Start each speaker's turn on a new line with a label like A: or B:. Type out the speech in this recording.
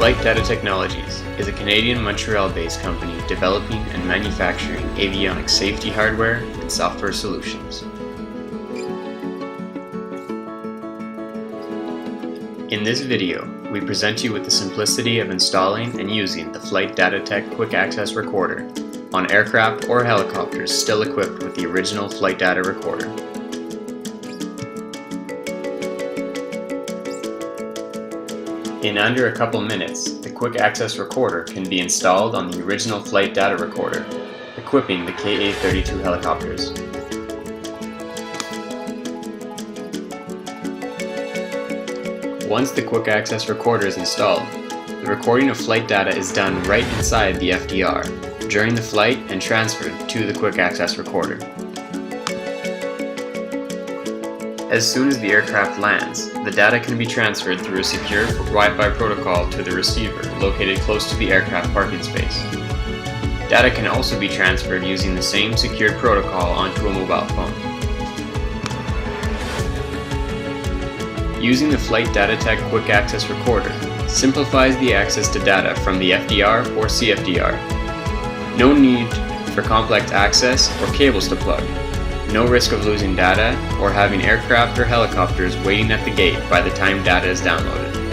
A: Flight Data Technologies is a Canadian Montreal-based company developing and manufacturing avionic safety hardware and software solutions. In this video, we present you with the simplicity of installing and using the Flight Data Quick Access Recorder on aircraft or helicopters still equipped with the original flight data recorder. In under a couple minutes, the Quick Access Recorder can be installed on the original flight data recorder, equipping the KA-32 helicopters. Once the Quick Access Recorder is installed, the recording of flight data is done right inside the FDR, during the flight and transferred to the Quick Access Recorder. As soon as the aircraft lands, the data can be transferred through a secure Wi-Fi protocol to the receiver located close to the aircraft parking space. Data can also be transferred using the same secured protocol onto a mobile phone. Using the Flight Data Quick Access Recorder simplifies the access to data from the FDR or CFDR. No need for complex access or cables to plug. No risk of losing data or having aircraft or helicopters waiting at the gate by the time data is downloaded.